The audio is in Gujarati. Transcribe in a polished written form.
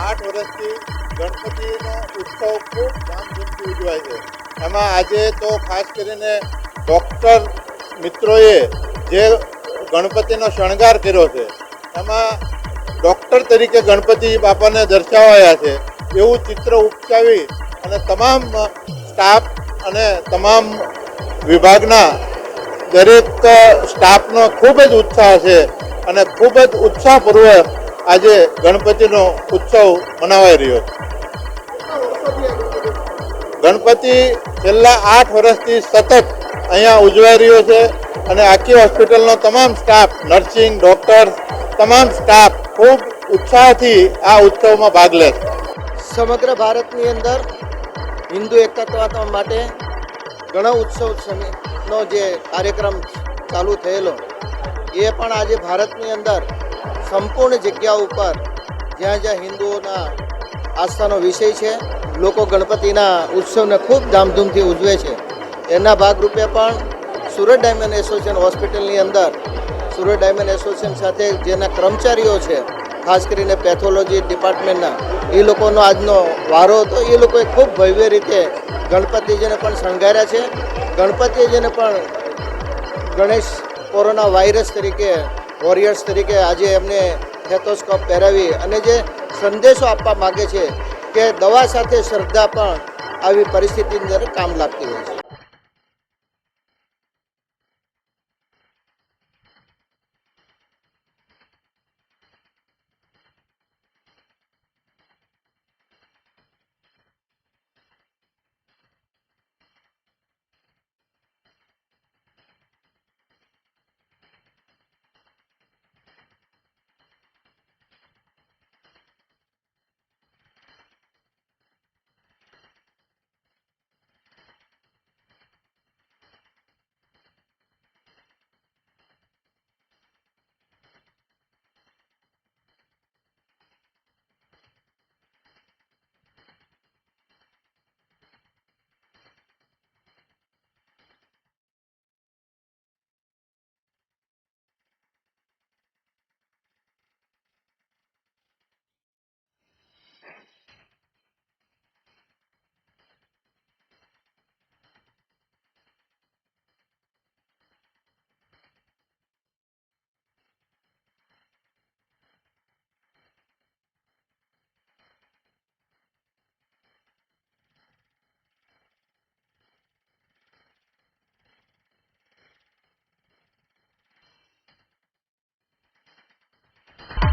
8 વર્ષથી ગણપતિનો ઉત્સવ ખૂબ ધામધૂમથી ઉજવાય છે. એમાં આજે તો ખાસ કરીને ડૉક્ટર મિત્રોએ જે ગણપતિનો શણગાર કર્યો છે એમાં ડૉક્ટર તરીકે ગણપતિ બાપાને દર્શાવાયા છે એવું ચિત્ર ઉપજાવી અને તમામ સ્ટાફ અને તમામ વિભાગના દરેક સ્ટાફનો ખૂબ જ ઉત્સાહ છે અને ખૂબ જ ઉત્સાહપૂર્વક આજે ગણપતિનો ઉત્સવ મનાવાઈ રહ્યો છે. ગણપતિ છેલ્લા 8 વર્ષથી સતત અહીંયા ઉજવાઈ રહ્યો છે અને આખી હોસ્પિટલનો તમામ સ્ટાફ, નર્સિંગ, ડૉક્ટર્સ, તમામ સ્ટાફ ખૂબ ઉત્સાહથી આ ઉત્સવમાં ભાગ લે છે. સમગ્ર ભારતની અંદર હિન્દુ એકતા માટે ઘણા ઉત્સવનો જે કાર્યક્રમ ચાલુ થયેલો એ પણ આજે ભારતની અંદર સંપૂર્ણ જગ્યા ઉપર જ્યાં જ્યાં હિન્દુઓના આસ્થાનો વિષય છે, લોકો ગણપતિના ઉત્સવને ખૂબ ધામધૂમથી ઉજવે છે. એના ભાગરૂપે પણ સુરત ડાયમંડ એસોસિએશન હોસ્પિટલની અંદર સુરત ડાયમંડ એસોસિએશન સાથે જેના કર્મચારીઓ છે, ખાસ કરીને પેથોલોજી ડિપાર્ટમેન્ટના, એ લોકોનો આજનો વારો હતો. એ લોકોએ ખૂબ ભવ્ય રીતે ગણપતિજીને પણ શણગાર્યા છે. ગણપતિજીને પણ ગણેશ કોરોના વાયરસ તરીકે, વોરિયર્સ તરીકે આજે એમને થેટોસ્કોપ પહેરાવી અને જે સંદેશો આપવા માગે છે કે દવા સાથે શ્રદ્ધા પણ આવી પરિસ્થિતિની અંદર કામ લાગતી હોય છે.